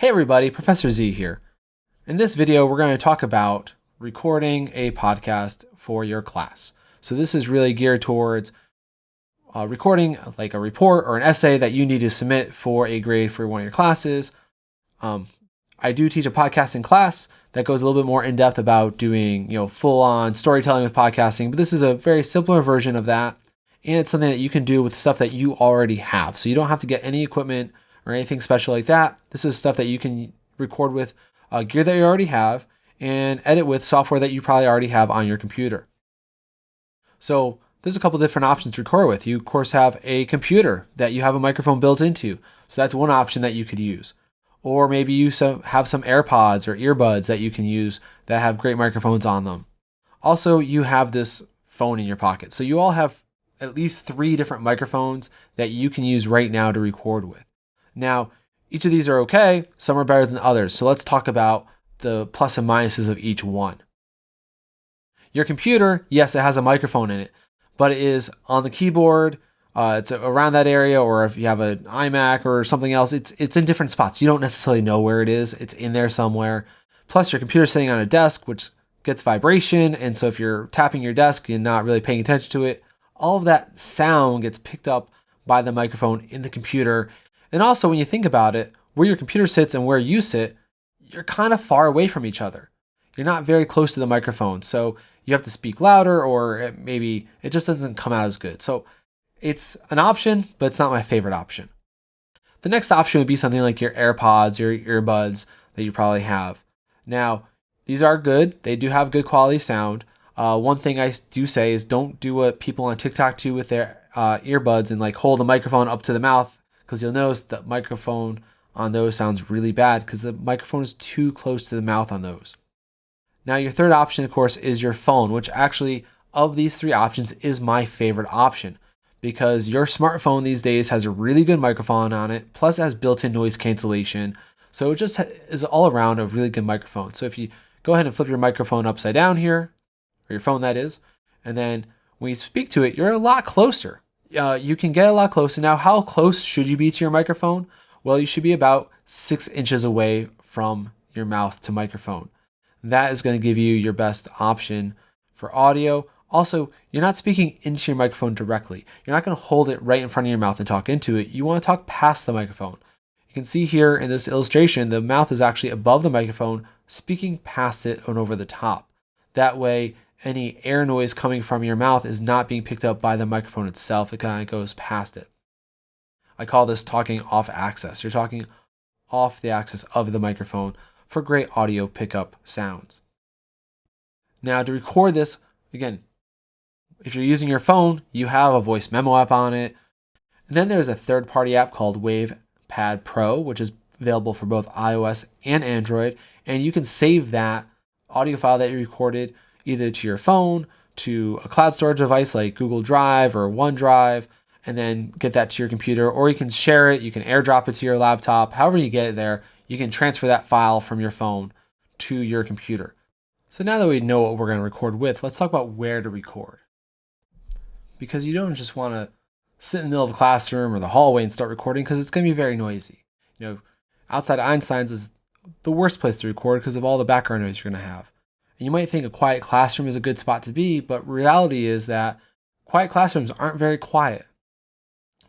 Hey everybody, Professor Z here. In this video, we're going to talk about recording a podcast for your class. So this is really geared towards recording like a report or an essay that you need to submit for a grade for one of your classes. I do teach a podcasting class that goes a little bit more in depth about doing, full-on storytelling with podcasting, but this is a very simpler version of that. And it's something that you can do with stuff that you already have. So you don't have to get any equipment or anything special like that. This is stuff that you can record with gear that you already have and edit with software that you probably already have on your computer. So there's a couple different options to record with. You, of course, have a computer that you have a microphone built into. So that's one option that you could use. Or maybe you have some AirPods or earbuds that you can use that have great microphones on them. Also, you have this phone in your pocket. So you all have at least 3 different microphones that you can use right now to record with. Now, each of these are okay. Some are better than others. So let's talk about the plus and minuses of each one. Your computer, yes, it has a microphone in it, but it is on the keyboard. It's around that area, or if you have an iMac or something else, it's in different spots. You don't necessarily know where it is. It's in there somewhere. Plus, your computer's sitting on a desk, which gets vibration. And so if you're tapping your desk and not really paying attention to it, all of that sound gets picked up by the microphone in the computer. And also, when you think about it, where your computer sits and where you sit, you're kind of far away from each other. You're not very close to the microphone. So you have to speak louder, or maybe it just doesn't come out as good. So it's an option, but it's not my favorite option. The next option would be something like your AirPods or your earbuds that you probably have. Now, these are good. They do have good quality sound. One thing I do say is don't do what people on TikTok do with their earbuds and like hold the microphone up to the mouth, because you'll notice the microphone on those sounds really bad because the microphone is too close to the mouth on those. Now, your third option, of course, is your phone, which actually, of these 3 options, is my favorite option, because your smartphone these days has a really good microphone on it, plus it has built-in noise cancellation. So it just is all around a really good microphone. So if you go ahead and flip your microphone upside down here, or your phone that is, and then when you speak to it, you're a lot closer. You can get a lot closer. Now, how close should you be to your microphone? Well, you should be about 6 inches away from your mouth to microphone. That is going to give you your best option for audio. Also, you're not speaking into your microphone directly. You're not going to hold it right in front of your mouth and talk into it. You want to talk past the microphone. You can see here in this illustration, the mouth is actually above the microphone, speaking past it and over the top. That way, any air noise coming from your mouth is not being picked up by the microphone itself. It kind of goes past it. I call this talking off axis. You're talking off the axis of the microphone for great audio pickup sounds. Now, to record this, again, if you're using your phone, you have a voice memo app on it. And then there's a third-party app called WavePad Pro, which is available for both iOS and Android. And you can save that audio file that you recorded either to your phone, to a cloud storage device like Google Drive or OneDrive, and then get that to your computer. Or you can share it, you can airdrop it to your laptop. However you get it there, you can transfer that file from your phone to your computer. So now that we know what we're going to record with, let's talk about where to record. Because you don't just want to sit in the middle of a classroom or the hallway and start recording, because it's going to be very noisy. Outside Einstein's is the worst place to record because of all the background noise you're going to have. And you might think a quiet classroom is a good spot to be, but reality is that quiet classrooms aren't very quiet.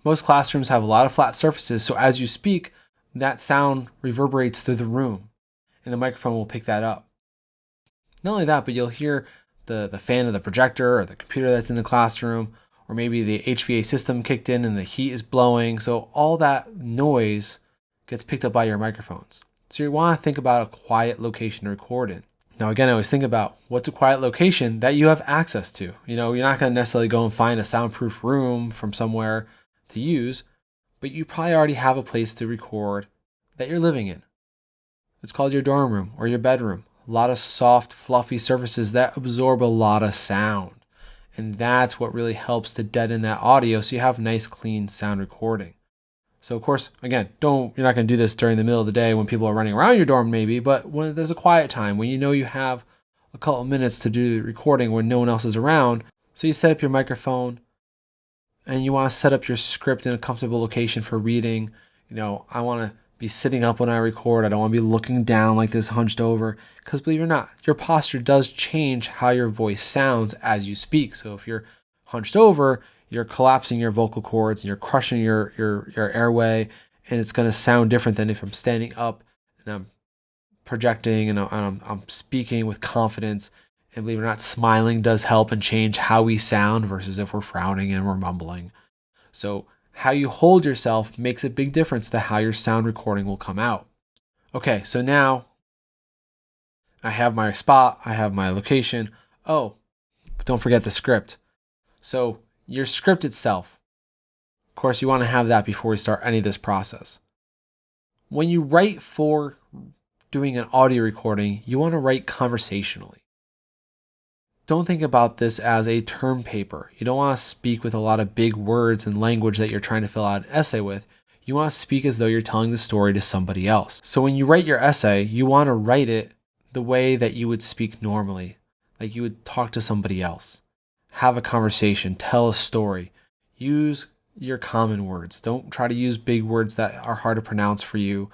Most classrooms have a lot of flat surfaces, so as you speak, that sound reverberates through the room, and the microphone will pick that up. Not only that, but you'll hear the fan of the projector or the computer that's in the classroom, or maybe the HVAC system kicked in and the heat is blowing, so all that noise gets picked up by your microphones. So you want to think about a quiet location to record in. Now, again, I always think about what's a quiet location that you have access to. You're not going to necessarily go and find a soundproof room from somewhere to use, but you probably already have a place to record that you're living in. It's called your dorm room or your bedroom. A lot of soft, fluffy surfaces that absorb a lot of sound. And that's what really helps to deaden that audio so you have nice, clean sound recording. So, of course, again, you're not going to do this during the middle of the day when people are running around your dorm maybe, but when there's a quiet time, when you know you have a couple of minutes to do the recording when no one else is around. So you set up your microphone and you want to set up your script in a comfortable location for reading. I want to be sitting up when I record. I don't want to be looking down like this, hunched over, because believe it or not, your posture does change how your voice sounds as you speak. So if you're hunched over, you're collapsing your vocal cords and you're crushing your airway, and it's going to sound different than if I'm standing up and I'm projecting and I'm speaking with confidence. And believe it or not, smiling does help and change how we sound versus if we're frowning and we're mumbling. So how you hold yourself makes a big difference to how your sound recording will come out. Okay, so now I have my spot, I have my location. Oh, but don't forget the script. So your script itself, of course, you want to have that before we start any of this process. When you write for doing an audio recording, you want to write conversationally. Don't think about this as a term paper. You don't want to speak with a lot of big words and language that you're trying to fill out an essay with. You want to speak as though you're telling the story to somebody else. So when you write your essay, you want to write it the way that you would speak normally, like you would talk to somebody else. Have a conversation, tell a story. Use your common words. Don't try to use big words that are hard to pronounce for you,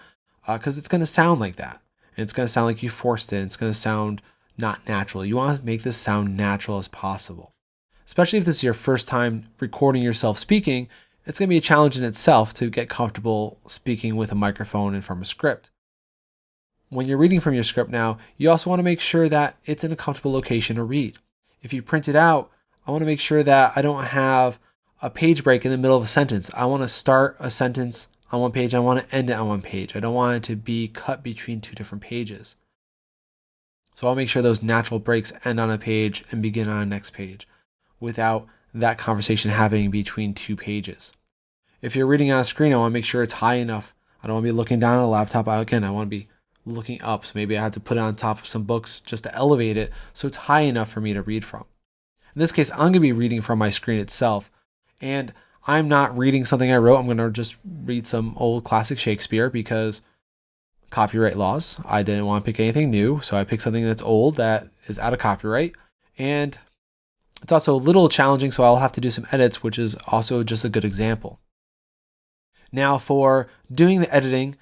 because it's going to sound like that. And it's going to sound like you forced it. It's going to sound not natural. You want to make this sound natural as possible. Especially if this is your first time recording yourself speaking, it's going to be a challenge in itself to get comfortable speaking with a microphone and from a script. When you're reading from your script now, you also want to make sure that it's in a comfortable location to read. If you print it out, I want to make sure that I don't have a page break in the middle of a sentence. I want to start a sentence on one page. I want to end it on one page. I don't want it to be cut between two different pages. So I'll make sure those natural breaks end on a page and begin on a next page without that conversation happening between two pages. If you're reading on a screen, I want to make sure it's high enough. I don't want to be looking down at a laptop. Again, I want to be looking up. So maybe I have to put it on top of some books just to elevate it so it's high enough for me to read from. In this case, I'm going to be reading from my screen itself. And I'm not reading something I wrote. I'm going to just read some old classic Shakespeare because copyright laws. I didn't want to pick anything new, so I picked something that's old that is out of copyright. And it's also a little challenging, so I'll have to do some edits, which is also just a good example. Now for doing the editing,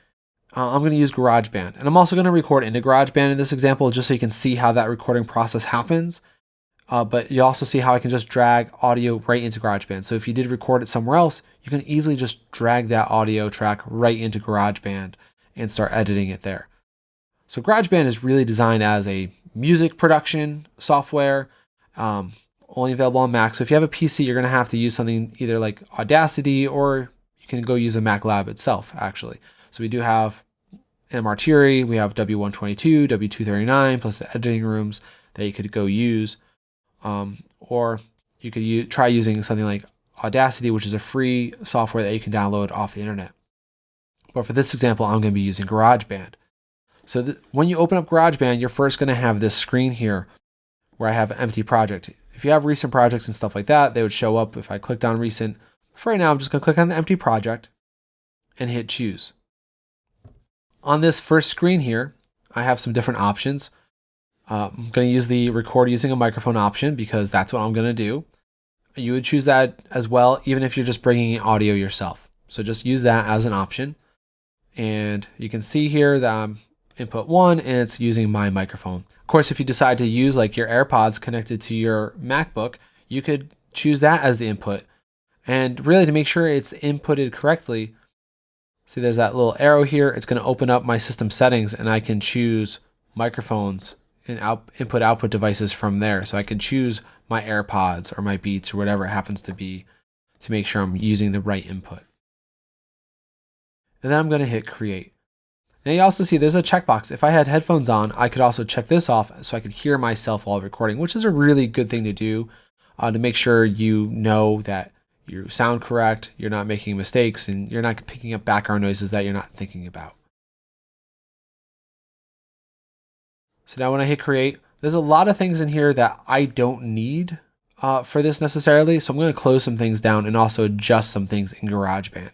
I'm going to use GarageBand. And I'm also going to record into GarageBand in this example just so you can see how that recording process happens. But you also see how I can just drag audio right into GarageBand. So if you did record it somewhere else, you can easily just drag that audio track right into GarageBand and start editing it there. So GarageBand is really designed as a music production software, only available on Mac. So if you have a PC, you're going to have to use something either like Audacity, or you can go use a Mac Lab itself, actually. So we do have MRTeary, we have W122, W239, plus the editing rooms that you could go use. Or you could try using something like Audacity, which is a free software that you can download off the internet. But for this example, I'm going to be using GarageBand. So when you open up GarageBand, you're first going to have this screen here where I have an empty project. If you have recent projects and stuff like that, they would show up if I clicked on recent. For right now, I'm just going to click on the empty project and hit choose. On this first screen here, I have some different options. I'm going to use the record using a microphone option because that's what I'm going to do. You would choose that as well, even if you're just bringing in audio yourself. So just use that as an option. And you can see here that I'm input 1 and it's using my microphone. Of course, if you decide to use like your AirPods connected to your MacBook, you could choose that as the input. And really to make sure it's inputted correctly, see there's that little arrow here. It's going to open up my system settings and I can choose microphones and input-output devices from there. So I can choose my AirPods or my Beats or whatever it happens to be to make sure I'm using the right input. And then I'm going to hit create. Now you also see there's a checkbox. If I had headphones on, I could also check this off so I could hear myself while recording, which is a really good thing to do to make sure you know that you sound correct, you're not making mistakes, and you're not picking up background noises that you're not thinking about. So now when I hit create, there's a lot of things in here that I don't need for this necessarily. So I'm going to close some things down and also adjust some things in GarageBand.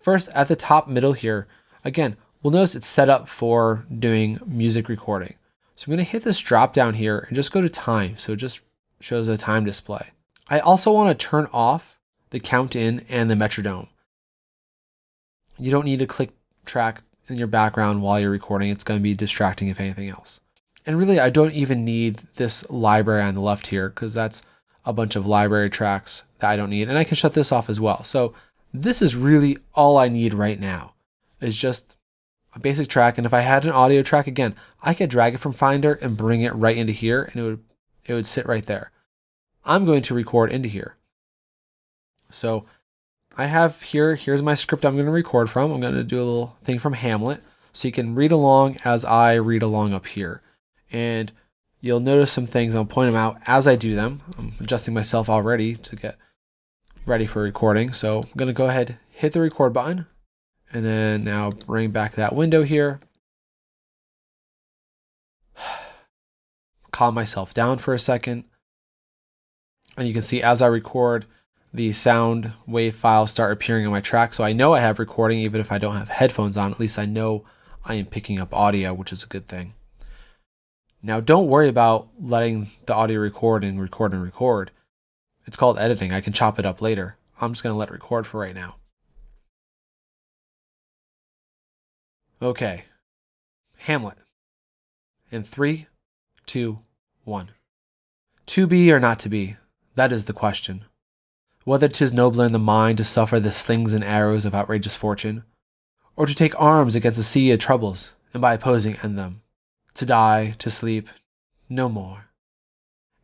First, at the top middle here, again, we'll notice it's set up for doing music recording. So I'm going to hit this drop down here and just go to time. So it just shows a time display. I also want to turn off the count in and the metronome. You don't need to click track in your background while you're recording. It's going to be distracting if anything else. And really, I don't even need this library on the left here because that's a bunch of library tracks that I don't need. And I can shut this off as well. So this is really all I need right now is just a basic track. And if I had an audio track, again, I could drag it from Finder and bring it right into here and it would sit right there. I'm going to record into here. So I have here's my script I'm going to record from. I'm going to do a little thing from Hamlet so you can read along as I read along up here. And you'll notice some things. I'll point them out as I do them. I'm adjusting myself already to get ready for recording. So I'm going to go ahead, hit the record button, and then now bring back that window here. Calm myself down for a second. And you can see as I record, the sound wave files start appearing on my track. So I know I have recording even if I don't have headphones on. At least I know I am picking up audio, which is a good thing. Now don't worry about letting the audio record and record and record. It's called editing. I can chop it up later. I'm just going to let it record for right now. Okay. Hamlet. In 3, 2, 1. To be or not to be, that is the question. Whether 'tis nobler in the mind to suffer the slings and arrows of outrageous fortune, or to take arms against a sea of troubles, and by opposing end them, to die, to sleep, no more,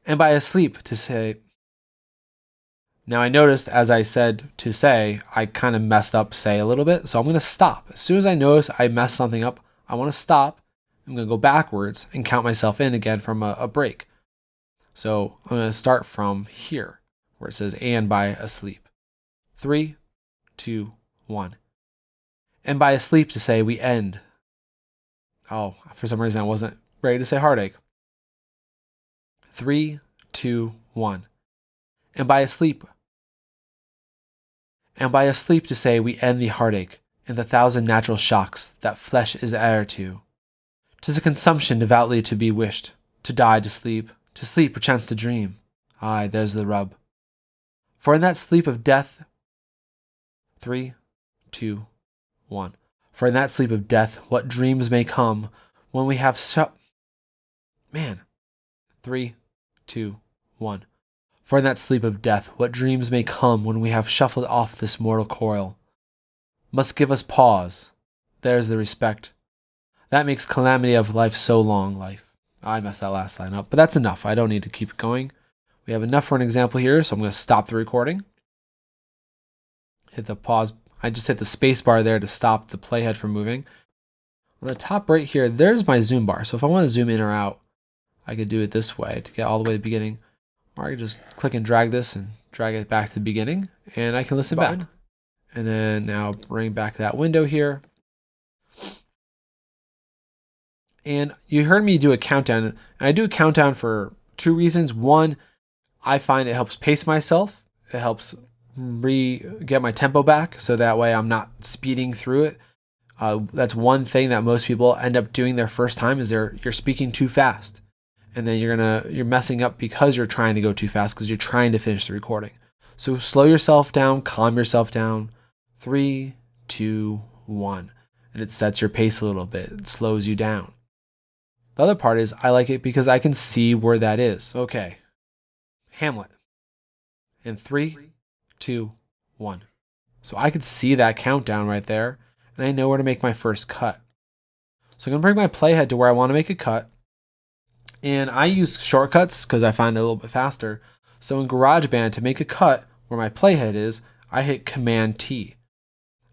and by a sleep to say. Now I noticed as I said to say, I kind of messed up say a little bit, so I'm going to stop. As soon as I notice I messed something up, I want to stop. I'm going to go backwards and count myself in again from a break. So I'm going to start from here, where it says, and by asleep. 3, 2, 1. And by asleep to say, we end. Oh, for some reason I wasn't ready to say heartache. 3, 2, 1. And by asleep. And by asleep to say, we end the heartache and the thousand natural shocks that flesh is heir to. 'Tis a consumption devoutly to be wished, to die to sleep perchance to dream. Aye, there's the rub. For in that sleep of death, 3, 2, 1. For in that sleep of death, what dreams may come when we have 3, 2, 1. For in that sleep of death, what dreams may come when we have shuffled off this mortal coil. Must give us pause. There's the respect. That makes calamity of life so long life. I messed that last line up, but that's enough. I don't need to keep it going. We have enough for an example here, so I'm going to stop the recording. Hit the pause. I just hit the space bar there to stop the playhead from moving. On the top right here, there's my zoom bar. So if I want to zoom in or out, I could do it this way to get all the way to the beginning. Or I could just click and drag this and drag it back to the beginning, and I can listen back. And then now bring back that window here. And you heard me do a countdown. And I do a countdown for 2 reasons. One, I find it helps pace myself. It helps get my tempo back, so that way I'm not speeding through it. That's one thing that most people end up doing their first time is you're speaking too fast, and then you're messing up because you're trying to go too fast because you're trying to finish the recording. So slow yourself down, calm yourself down. 3, 2, 1, and it sets your pace a little bit. It slows you down. The other part is I like it because I can see where that is. Okay, Hamlet. In 3, 2, 1. So I could see that countdown right there, and I know where to make my first cut. So I'm going to bring my playhead to where I want to make a cut, and I use shortcuts because I find it a little bit faster. So in GarageBand, to make a cut where my playhead is, I hit Command T.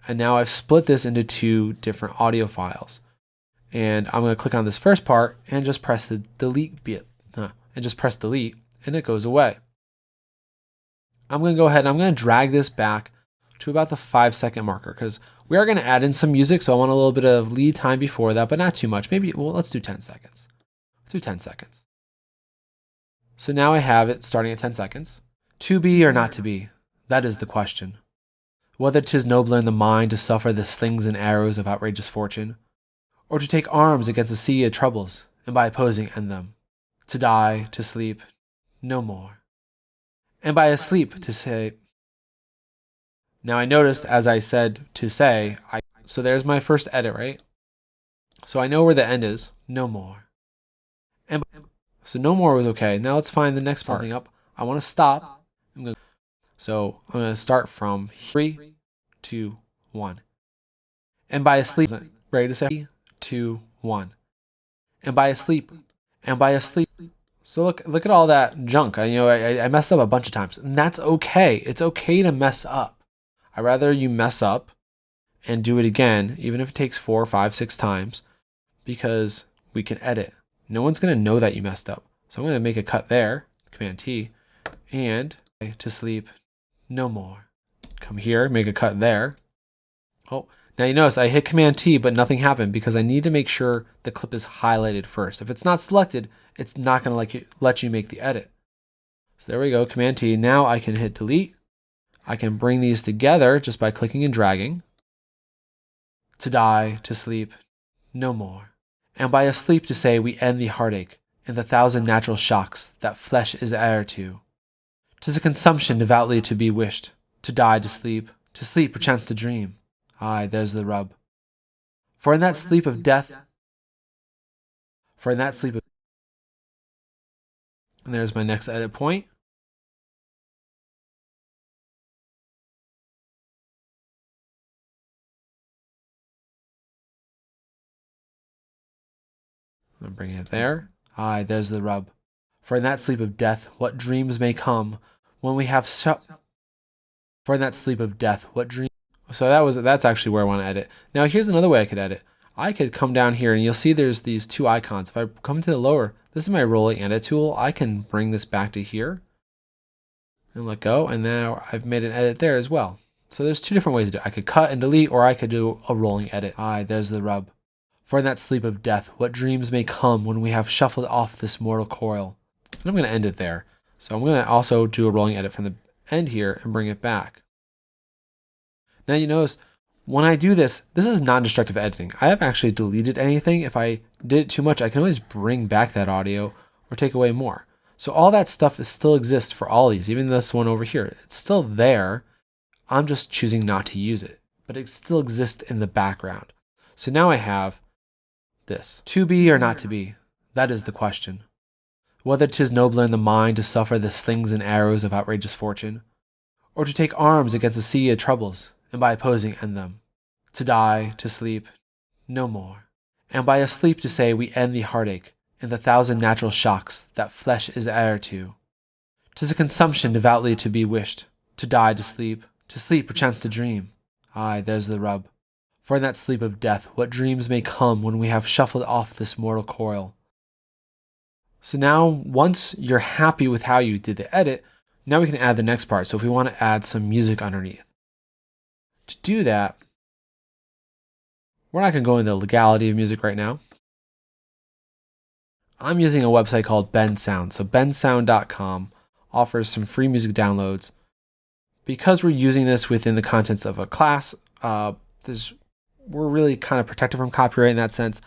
And now I've split this into 2 different audio files. And I'm going to click on this first part and just press the delete bit. And just press delete, and it goes away. I'm going to go ahead and I'm going to drag this back to about the 5-second marker because we are going to add in some music, so I want a little bit of lead time before that, but not too much. Maybe, well, let's do 10 seconds. Let's do 10 seconds. So now I have it starting at 10 seconds. To be or not to be, that is the question. Whether 'tis nobler in the mind to suffer the slings and arrows of outrageous fortune, or to take arms against a sea of troubles, and by opposing end them, to die, to sleep, no more, and by asleep to say. Now I noticed as I said to say, I So there's my first edit, right? So I know where the end is. No more. And so no more was okay. Now let's find the next part. Up. I want to stop. So I'm going to start from 3, 2, 1. And by asleep, ready to say 3, 2, 1. And by asleep, and by asleep. So look at all that junk. I messed up a bunch of times, and that's okay. It's okay to mess up. I'd rather you mess up and do it again, even if it takes 4, 5, 6 times, because we can edit. No one's going to know that you messed up. So I'm going to make a cut there, Command T, and to sleep no more. Come here, make a cut there. Oh, now you notice I hit Command T, but nothing happened because I need to make sure the clip is highlighted first. If it's not selected, it's not going to let you make the edit. So there we go, Command T. Now I can hit delete. I can bring these together just by clicking and dragging. To die, to sleep, no more. And by asleep to say we end the heartache and the 1,000 natural shocks that flesh is heir to. 'Tis a consumption devoutly to be wished, to die, to sleep perchance to dream. Aye, there's the rub. For in that sleep of death, and there's my next edit point. I'm bringing it there. Aye, there's the rub. For in that sleep of death, what dreams may come when we have For in that sleep of death, what dreams. So that's actually where I want to edit. Now here's another way I could edit. I could come down here and you'll see there's these 2 icons. If I come to the lower, this is my rolling edit tool. I can bring this back to here and let go. And now I've made an edit there as well. So there's 2 different ways to do it. I could cut and delete, or I could do a rolling edit. Aye, there's the rub. For in that sleep of death, what dreams may come when we have shuffled off this mortal coil. And I'm going to end it there. So I'm going to also do a rolling edit from the end here and bring it back. Now you notice when I do this, this is non-destructive editing. I haven't actually deleted anything. If I did it too much, I can always bring back that audio or take away more. So all that stuff still exists for all these, even this one over here. It's still there. I'm just choosing not to use it, but it still exists in the background. So now I have this. To be or not to be, that is the question. Whether 'tis nobler in the mind to suffer the slings and arrows of outrageous fortune, or to take arms against a sea of troubles, and by opposing end them. To die, to sleep, no more. And by asleep to say we end the heartache and the 1,000 natural shocks that flesh is heir to. 'Tis a consumption devoutly to be wished, to die, to sleep perchance to dream. Aye, there's the rub. For in that sleep of death, what dreams may come when we have shuffled off this mortal coil. So now, once you're happy with how you did the edit, now we can add the next part. So if we want to add some music underneath. To do that, we're not going to go into the legality of music right now. I'm using a website called BendSound. So bendsound.com offers some free music downloads. Because we're using this within the contents of a class, we're really kind of protected from copyright in that sense.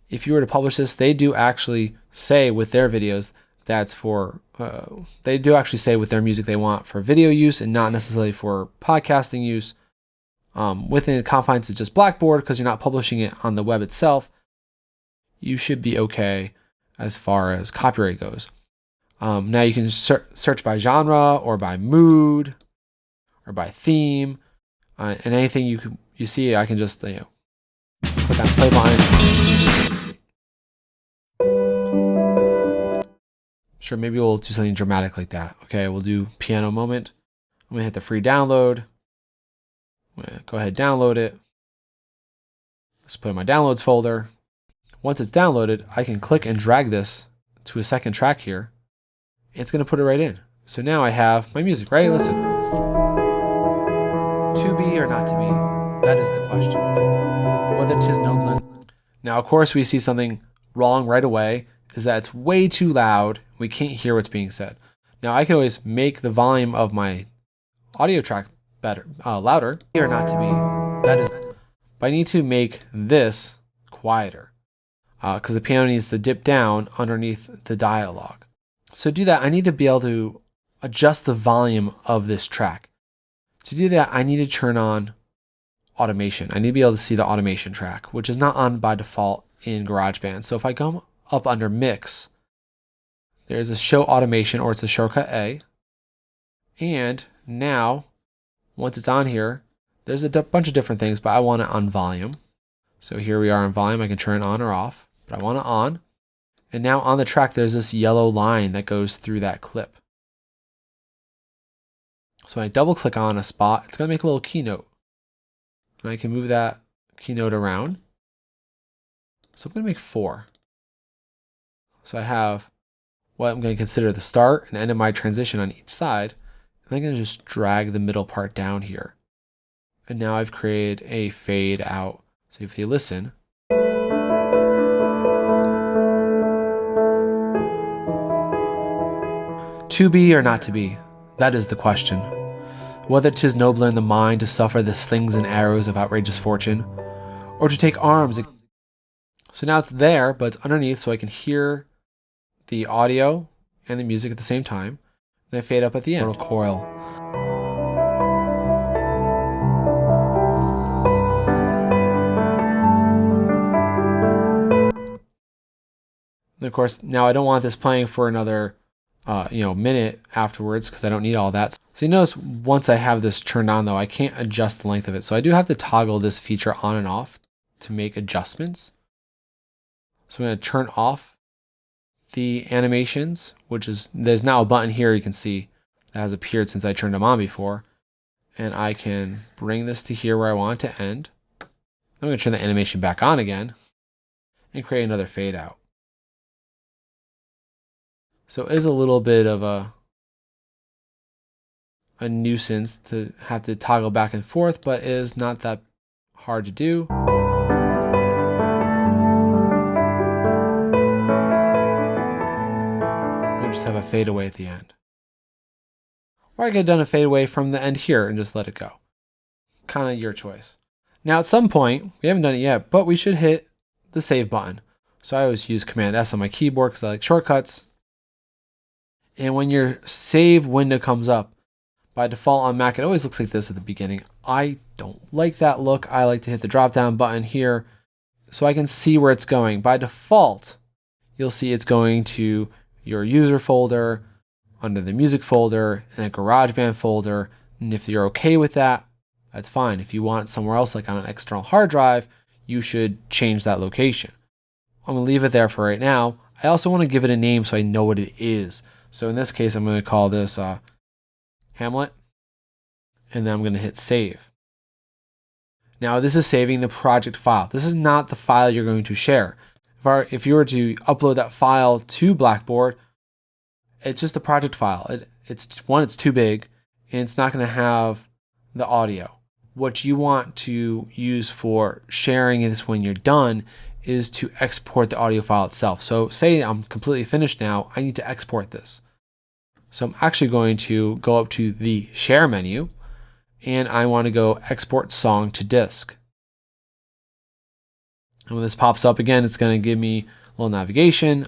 If you were to publish this, they do actually say with their videos that's for, they do actually say with their music they want for video use and not necessarily for podcasting use. Within the confines of just Blackboard, because you're not publishing it on the web itself, you should be okay as far as copyright goes. Now you can search by genre or by mood or by theme, and anything you see, I can just click on play line. Sure, maybe we'll do something dramatic like that. Okay, we'll do piano moment. I'm gonna hit the free download. I'm gonna go ahead and download it. Let's put it in my downloads folder. Once it's downloaded, I can click and drag this to a second track here. It's gonna put it right in. So now I have my music, right? Listen. To be or not to be, that is the question. Whether 'tis nobler. Now, of course, we see something wrong right away, is that it's way too loud. We can't hear what's being said. Now, I can always make the volume of my audio track louder. Or not to be, that is. But I need to make this quieter because the piano needs to dip down underneath the dialogue. So to do that, I need to be able to adjust the volume of this track. To do that, I need to turn on automation. I need to be able to see the automation track, which is not on by default in GarageBand. So if I come up under Mix, there's a Show Automation, or it's a shortcut A. And now, once it's on here, there's a bunch of different things, but I want it on volume. So here we are on volume. I can turn it on or off, but I want it on. And now on the track, there's this yellow line that goes through that clip. So when I double click on a spot, it's going to make a little keynote. And I can move that keynote around. So I'm going to make 4. So I have what I'm going to consider the start and end of my transition on each side. And I'm going to just drag the middle part down here. And now I've created a fade out. So if you listen, to be or not to be, that is the question. Whether 'tis nobler in the mind to suffer the slings and arrows of outrageous fortune, or to take arms. So now it's there, but it's underneath, so I can hear the audio and the music at the same time. Then I fade up at the end. Little coil. And of course, now I don't want this playing for another minute afterwards, because I don't need all that. So you notice once I have this turned on though, I can't adjust the length of it. So I do have to toggle this feature on and off to make adjustments. So I'm going to turn off the animations, there's now a button here you can see that has appeared since I turned them on before. And I can bring this to here where I want it to end. I'm going to turn the animation back on again and create another fade out. So it is a little bit of a nuisance to have to toggle back and forth, but it is not that hard to do. We'll just have a fade away at the end. Or I could have done a fade away from the end here and just let it go. Kind of your choice. Now at some point, we haven't done it yet, but we should hit the save button. So I always use Command S on my keyboard because I like shortcuts. And when your save window comes up, by default on Mac, it always looks like this at the beginning. I don't like that look. I like to hit the drop down button here so I can see where it's going. By default, you'll see it's going to your user folder, under the music folder, and a GarageBand folder. And if you're okay with that, that's fine. If you want it somewhere else, like on an external hard drive, you should change that location. I'm going to leave it there for right now. I also want to give it a name so I know what it is. So in this case, I'm going to call this Hamlet, and then I'm going to hit save. Now this is saving the project file. This is not the file you're going to share. If you were to upload that file to Blackboard, it's just a project file. It's too big, and it's not going to have the audio. What you want to use for sharing this when you're done is to export the audio file itself. So say I'm completely finished now, I need to export this. So I'm actually going to go up to the share menu, and I want to go export song to disk. And when this pops up again, it's going to give me a little navigation.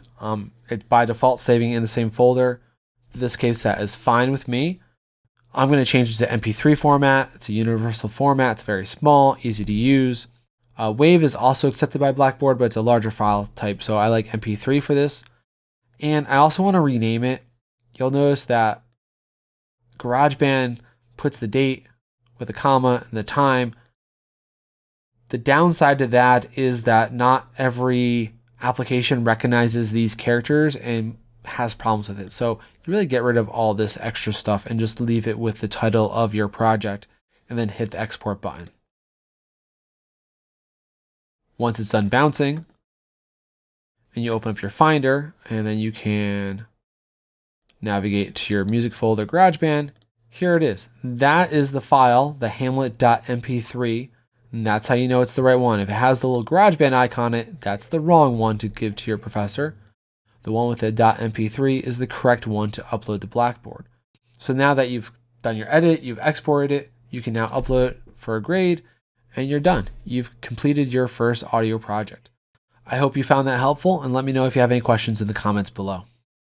It's by default saving in the same folder. In this case, that is fine with me. I'm going to change it to MP3 format. It's a universal format. It's very small, easy to use. WAV is also accepted by Blackboard, but it's a larger file type, so I like MP3 for this. And I also want to rename it. You'll notice that GarageBand puts the date with a comma and the time. The downside to that is that not every application recognizes these characters and has problems with it. So you really get rid of all this extra stuff and just leave it with the title of your project and then hit the export button. Once it's done bouncing, and you open up your Finder, and then you can navigate to your music folder, GarageBand. Here it is. That is the file, the hamlet.mp3, and that's how you know it's the right one. If it has the little GarageBand icon on it, that's the wrong one to give to your professor. The one with the .mp3 is the correct one to upload to Blackboard. So now that you've done your edit, you've exported it, you can now upload it for a grade, and you're done. You've completed your first audio project. I hope you found that helpful, and let me know if you have any questions in the comments below.